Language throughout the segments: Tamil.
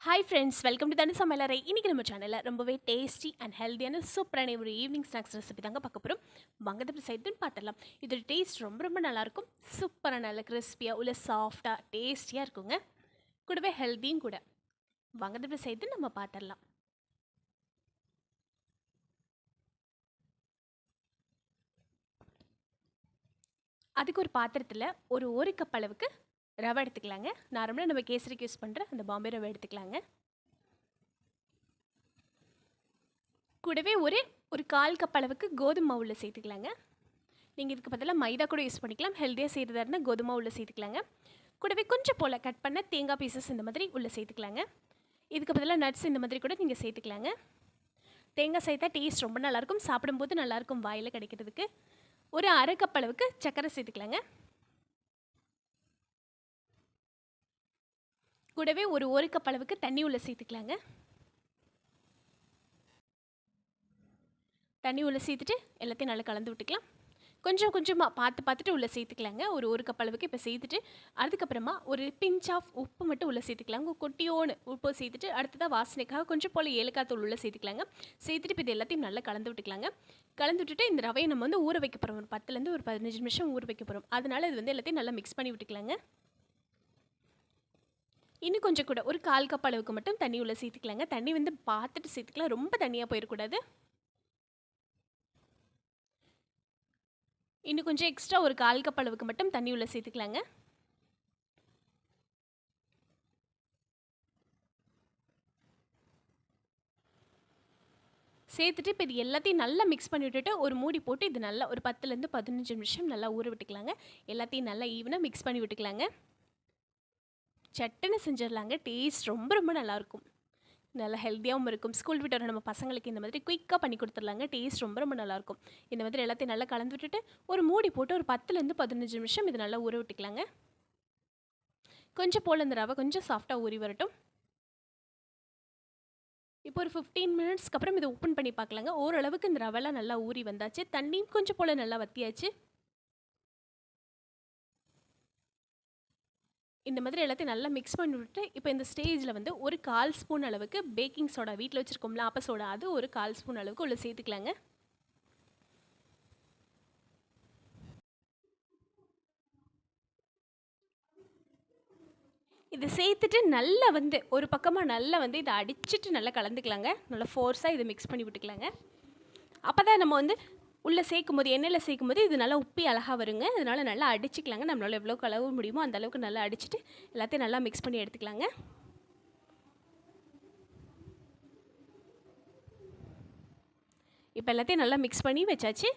ஹாய் ஃப்ரெண்ட்ஸ், வெல்கம் டு தனி சமையலறை. இன்றைக்கி நம்ம சேனலில் ரொம்பவே டேஸ்டி அண்ட் ஹெல்த்தியான சூப்பரான ஒரு ஈவினிங் ஸ்நாக்ஸ் ரெசிபி தாங்க பார்க்க போகிறோம். வாங்க செய்துன்னு பார்த்துடலாம். இதோட டேஸ்ட் ரொம்ப நல்லாயிருக்கும். சூப்பராக நல்ல கிறிஸ்பியாக உள்ள சாஃப்டாக டேஸ்டியாக இருக்குங்க. கூடவே ஹெல்த்தியும் கூட. வாங்க செய்து நம்ம பார்த்துடலாம். அதுக்கு ஒரு பாத்திரத்தில் ஒரு கப் அளவுக்கு ரவை எடுத்துக்கலாங்க. நார்மலாக நம்ம கேசரிக்கு யூஸ் பண்ணுற அந்த பாம்பே ரவை எடுத்துக்கலாங்க. கூடவே ஒரு 1/4 கப் அளவுக்கு கோதுமை மாவுல சேர்த்துக்கலாங்க. நீங்கள் இதுக்கு பதிலாக மைதா கூட யூஸ் பண்ணிக்கலாம். ஹெல்த்தியாக செய்கிறதா இருந்தால் கோதுமை மாவுல சேர்த்துக்கலாங்க. கூடவே கொஞ்சம் போல் கட் பண்ண தேங்காய் பீசஸ் இந்த மாதிரி உள்ளே சேர்த்துக்கலாங்க. இதுக்கு பதிலாக நட்ஸ் இந்த மாதிரி கூட நீங்கள் சேர்த்துக்கலாங்க. தேங்காய் சேர்த்தா டேஸ்ட் ரொம்ப நல்லாயிருக்கும். சாப்பிடும்போது நல்லாயிருக்கும் வாயில் கிடைக்கிறதுக்கு. ஒரு 1/2 கப் அளவுக்கு சர்க்கரை சேர்த்துக்கலாங்க. கூடவே ஒரு கப் அளவுக்கு தண்ணி உள்ளே சேர்த்துக்கலாங்க. தண்ணி உள்ளே சேர்த்துட்டு எல்லாத்தையும் நல்லா கலந்து விட்டுக்கலாம். கொஞ்சமாக பார்த்துட்டு உள்ளே சேர்த்துக்கலாங்க. ஒரு கப் அளவுக்கு இப்போ சேர்த்துட்டு அதுக்கப்புறமா ஒரு பிஞ்ச் ஆஃப் உப்பு மட்டும் உள்ளே சேர்த்துக்கலாங்க. கொட்டியோன்னு உப்பு சேர்த்துட்டு அடுத்ததாக வாசனைக்காக கொஞ்சம் போல் ஏலக்காய் தூள் உள்ளே சேர்த்துக்கலாங்க. சேர்த்துட்டு இப்போ இது எல்லாத்தையும் நல்லா கலந்து விட்டுக்கலாங்க. கலந்து விட்டுட்டு இந்த ரவையை நம்ம ஊற வைக்க போகிறோம். ஒரு 10லேருந்து ஒரு 15 நிமிஷம் ஊற வைக்க போகிறோம். அதனால் இது எல்லாத்தையும் நல்லா மிக்ஸ் பண்ணி விட்டுக்கலாங்க. இன்னும் கொஞ்சம் கூட ஒரு 1/4 கப் அளவுக்கு மட்டும் தண்ணி உள்ளே சேர்த்துக்கலாங்க. தண்ணி பார்த்துட்டு சேர்த்துக்கலாம். ரொம்ப தண்ணியாக போயிடக்கூடாது. இன்னும் கொஞ்சம் எக்ஸ்ட்ரா ஒரு 1/4 கப் அளவுக்கு மட்டும் தண்ணி உள்ள சேர்த்துக்கலாங்க. சேர்த்துட்டு இப்போ இது எல்லாத்தையும் நல்லா மிக்ஸ் பண்ணி விட்டுட்டு ஒரு மூடி போட்டு இது நல்லா ஒரு 10லேருந்து 15 நிமிஷம் நல்லா ஊற விட்டுக்கலாங்க. எல்லாத்தையும் நல்லா ஈவனாக மிக்ஸ் பண்ணி விட்டுக்கலாங்க. சட்டுன்னு செஞ்சிடலாங்க. டேஸ்ட் ரொம்ப நல்லாயிருக்கும். நல்லா ஹெல்த்தியாகவும் இருக்கும். ஸ்கூல் விட்டு வர நம்ம பசங்களுக்கு இந்த மாதிரி குயிக்காக பண்ணி கொடுத்துடலாங்க. டேஸ்ட் ரொம்ப நல்லாயிருக்கும். இந்த மாதிரி எல்லாத்தையும் நல்லா கலந்து விட்டுட்டு ஒரு மூடி போட்டு ஒரு 10லேருந்து 15 நிமிஷம் இது நல்லா ஊற விட்டுக்கலாங்க. கொஞ்சம் போல் இந்த ரவை கொஞ்சம் சாஃப்டாக ஊறி வரட்டும். இப்போ ஒரு 15 மினிட்ஸ்க்கு அப்புறம் இதை ஓப்பன் பண்ணி பார்க்கலாங்க. ஓரளவுக்கு இந்த ரவைலாம் நல்லா ஊறி வந்தாச்சு. தண்ணியும் கொஞ்சம் போல் நல்லா வத்தியாச்சு. இந்த மாதிரி எல்லாத்தையும் நல்லா மிக்ஸ் பண்ணி விட்டு இப்போ இந்த ஸ்டேஜில் ஒரு 1/4 ஸ்பூன் அளவுக்கு பேக்கிங் சோடா வீட்டில் வச்சுருக்கோம்ல ஆப்ப சோடா, அது ஒரு 1/4 ஸ்பூன் அளவுக்கு உள்ள சேர்த்துக்கலாங்க. இதை சேர்த்துட்டு நல்லா ஒரு பக்கமாக நல்லா இதை அடிச்சுட்டு நல்லா கலந்துக்கலாங்க. நல்லா ஃபோர்ஸாக இதை மிக்ஸ் பண்ணி விட்டுக்கலாங்க. அப்போ தான் நம்ம உள்ளே சேர்க்கும்போது எண்ணெயில் சேர்க்கும்போது இது நல்லா உப்பி அழகாக வருங்க. அதனால் நல்லா அடிச்சுக்கலாங்க. நம்மளால் எவ்வளோ அளவு முடியுமோ அந்த அளவுக்கு நல்லா அடிச்சுட்டு எல்லாத்தையும் நல்லா மிக்ஸ் பண்ணி எடுத்துக்கலாங்க. இப்போ எல்லாத்தையும் நல்லா மிக்ஸ் பண்ணி வச்சாச்சு.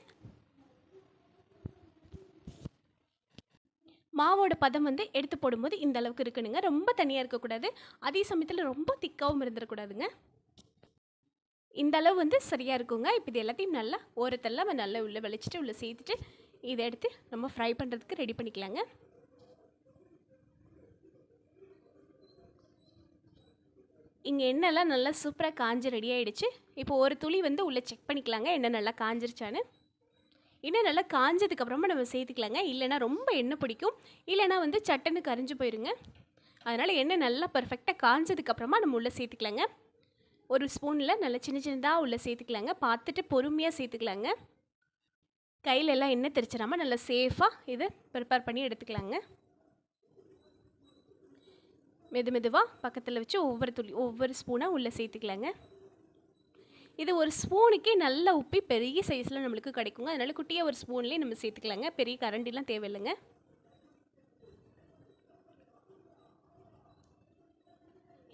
மாவோட பதம் எடுத்து போடும்போது இந்த அளவுக்கு இருக்கணுங்க. ரொம்ப தனியாக இருக்கக்கூடாது. அதே சமயத்தில் ரொம்ப திக்காகவும் இருந்துடக்கூடாதுங்க. இந்த அளவு சரியாக இருக்குங்க. இப்போ இது எல்லாத்தையும் நல்லா ஓரத்தெல்லாம் நல்லா உள்ளே வெளிச்சிட்டு உள்ளே சேர்த்துட்டு இதை எடுத்து நம்ம ஃப்ரை பண்ணுறதுக்கு ரெடி பண்ணிக்கலாங்க. இங்கே எண்ணெய்லாம் நல்லா சூப்பராக காஞ்சி ரெடி ஆகிடுச்சு. இப்போ ஒரு துளி உள்ளே செக் பண்ணிக்கலாங்க எண்ணெய் நல்லா காஞ்சிருச்சான்னு. எண்ணெய் நல்லா காஞ்சதுக்கப்புறமா நம்ம சேர்த்துக்கலாங்க. இல்லைனா ரொம்ப எண்ணெய் பிடிக்கும். இல்லைனா சட்டுன்னு கரிஞ்சு போயிருங்க. அதனால் எண்ணெய் நல்லா பர்ஃபெக்டாக காஞ்சதுக்கப்புறமா நம்ம உள்ளே சேர்த்துக்கலாங்க. ஒரு ஸ்பூனில் நல்லா சின்னதாக உள்ளே சேர்த்துக்கலாங்க. பார்த்துட்டு பொறுமையாக சேர்த்துக்கலாங்க. கையில் எல்லாம் எண்ணெய் தெரிச்சிடாமல் நல்லா சேஃபாக இதை ப்ரிப்பேர் பண்ணி எடுத்துக்கலாங்க. மெதுவாக பக்கத்தில் வச்சு ஒவ்வொரு ஸ்பூனாக உள்ளே சேர்த்துக்கலாங்க. இது ஒரு ஸ்பூனுக்கே நல்லா உப்பி பெரிய சைஸில் நம்மளுக்கு கிடைக்குங்க. அதனால் குட்டியாக ஒரு ஸ்பூன்லேயே நம்ம சேர்த்துக்கலாங்க. பெரிய கரண்டிலாம் தேவையில்லைங்க.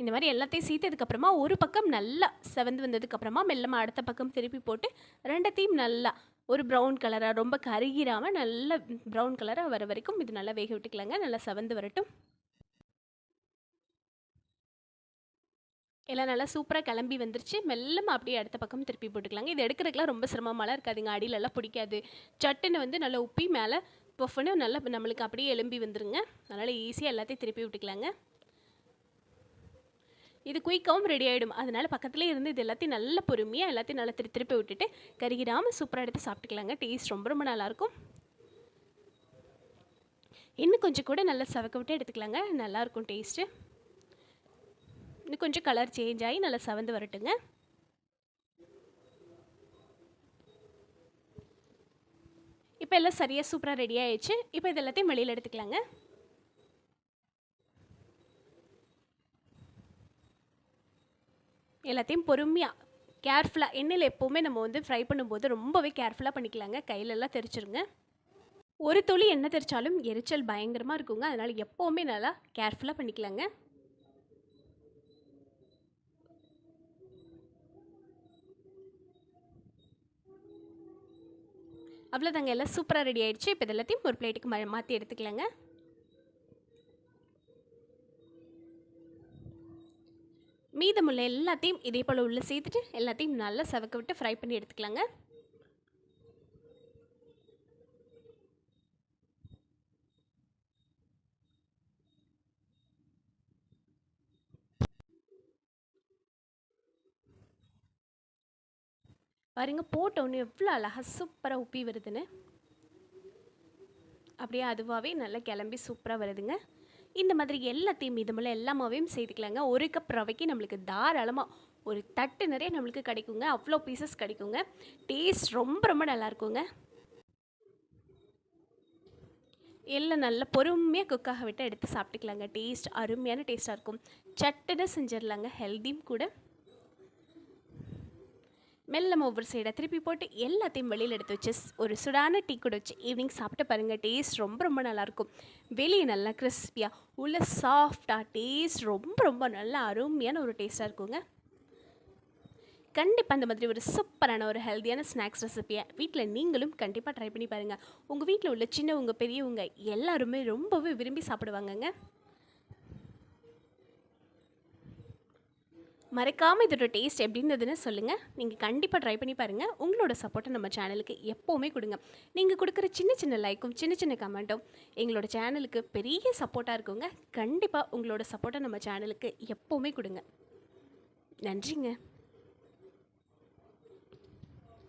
இந்த மாதிரி எல்லாத்தையும் சேர்த்ததுக்கப்புறமா ஒரு பக்கம் நல்லா செவந்து வந்ததுக்கப்புறமா மெல்லமாக அடுத்த பக்கம் திருப்பி போட்டு ரெண்டத்தையும் நல்லா ஒரு ப்ரௌன் கலராக ரொம்ப கருகிராமல் நல்ல ப்ரௌன் கலராக வர வரைக்கும் இது நல்லா வேக விட்டுக்கலாங்க. நல்லா செவந்து வரட்டும். எல்லாம் நல்லா சூப்பராக கிளம்பி வந்துருச்சு. மெல்லமாக அப்படியே அடுத்த பக்கம் திருப்பி போட்டுக்கலாங்க. இது எடுக்கிறதுக்குலாம் ரொம்ப சிரமமாலாம் இருக்காதுங்க. அடியிலெல்லாம் பிடிக்காது. சட்டுன்னு நல்லா உப்பி மேலே பொஃப்னு நல்லா நம்மளுக்கு அப்படியே எலும்பி வந்துருங்க. அதனால் ஈஸியாக எல்லாத்தையும் திருப்பி விட்டுக்கலாங்க. இது குயிக்காகவும் ரெடி ஆகிடும். அதனால் பக்கத்துலேயே இருந்து இது எல்லாத்தையும் நல்ல பொறுமையாக எல்லாத்தையும் நல்லா திருப்பி விட்டுட்டு கருகிடாமல் சூப்பராக எடுத்து சாப்பிட்டுக்கலாங்க. டேஸ்ட் ரொம்ப நல்லாயிருக்கும். இன்னும் கொஞ்சம் கூட நல்லா சவக்க விட்டு எடுத்துக்கலாங்க. நல்லாயிருக்கும் டேஸ்ட்டு. இன்னும் கொஞ்சம் கலர் சேஞ்ச் ஆகி நல்லா செவந்து வரட்டுங்க. இப்போ எல்லாம் சரியாக சூப்பராக ரெடி ஆயிடுச்சு. இப்போ இது எல்லாத்தையும் வெளியில் எடுத்துக்கலாங்க. எல்லாத்தையும் பொறுமையாக கேர்ஃபுல்லாக எண்ணெயில் எப்போவுமே நம்ம வந்து ஃப்ரை பண்ணும்போது ரொம்பவே கேர்ஃபுல்லாக பண்ணிக்கலாங்க. கையிலெல்லாம் தெரிச்சிருங்க. ஒரு துளி எண்ணெய் தெரிச்சாலும் எரிச்சல் பயங்கரமாக இருக்குங்க. அதனால் எப்போவுமே நல்லா கேர்ஃபுல்லாக பண்ணிக்கலாங்க. அவ்வளோதாங்க, எல்லாம் சூப்பராக ரெடி ஆகிடுச்சு. இப்போ இது எல்லாத்தையும் ஒரு பிளேட்டுக்கு மாற்றி எடுத்துக்கலாங்க. மீதமுள்ள எல்லாத்தையும் இதே போல் உள்ளே சேர்த்துட்டு எல்லாத்தையும் நல்லா செவக்க விட்டு ஃப்ரை பண்ணி எடுத்துக்கலாங்க. பாருங்க, போட்டோன்னு எவ்வளோ அழகாக சூப்பராக உப்பி வருதுன்னு. அப்படியே அதுவாகவே நல்லா கிளம்பி சூப்பராக வருதுங்க. இந்த மாதிரி எல்லாத்தையும் மீதமுள்ள எல்லா மாவையும் சேர்த்துக்கலாங்க. 1 கப் ரவைக்கு நம்மளுக்கு தாராளமாக ஒரு தட்டு நிறைய நம்மளுக்கு கிடைக்குங்க. அவ்வளோ பீசஸ் கிடைக்குங்க. டேஸ்ட் ரொம்ப ரொம்ப நல்லாயிருக்குங்க. எல்லாம் நல்லா பொறுமையாக குக்காக விட்டு எடுத்து சாப்பிட்டுக்கலாங்க. டேஸ்ட் அருமையான டேஸ்ட்டாக இருக்கும். சட்டுன்னு செஞ்சிடலாங்க, ஹெல்த்தியும் கூட. மெல்ல ஒவ்வொரு சைடாக திருப்பி போட்டு எல்லாத்தையும் வெளியில் எடுத்து வச்சு ஒரு சுடான டீ கூட வச்சு ஈவினிங் சாப்பிட்டு பாருங்கள். டேஸ்ட் ரொம்ப ரொம்ப நல்லாயிருக்கும். வெளியே நல்லா கிறிஸ்பியாக உள்ள சாஃப்டாக டேஸ்ட் ரொம்ப ரொம்ப நல்லா அருமையான ஒரு டேஸ்ட்டாக இருக்குங்க. கண்டிப்பாக அந்த மாதிரி ஒரு சூப்பரான ஒரு ஹெல்த்தியான ஸ்நாக்ஸ் ரெசிபியை வீட்டில் நீங்களும் கண்டிப்பாக ட்ரை பண்ணி பாருங்கள். உங்கள் வீட்டில் உள்ள சின்னவங்க பெரியவங்க எல்லாருமே ரொம்பவே விரும்பி சாப்பிடுவாங்கங்க. மறக்காமல் இதோட டேஸ்ட் எப்படி இருந்ததுன்னு சொல்லுங்கள். நீங்கள் கண்டிப்பாக ட்ரை பண்ணி பாருங்கள். உங்களோட சப்போர்ட்டை நம்ம சேனலுக்கு எப்போவுமே கொடுங்க. நீங்கள் கொடுக்குற சின்ன சின்ன லைக்கும் சின்ன சின்ன கமெண்ட்டும் எங்களோட சேனலுக்கு பெரிய சப்போர்ட்டாக இருக்குங்க. கண்டிப்பாக உங்களோட சப்போர்ட்டை நம்ம சேனலுக்கு எப்போவுமே கொடுங்க. நன்றிங்க.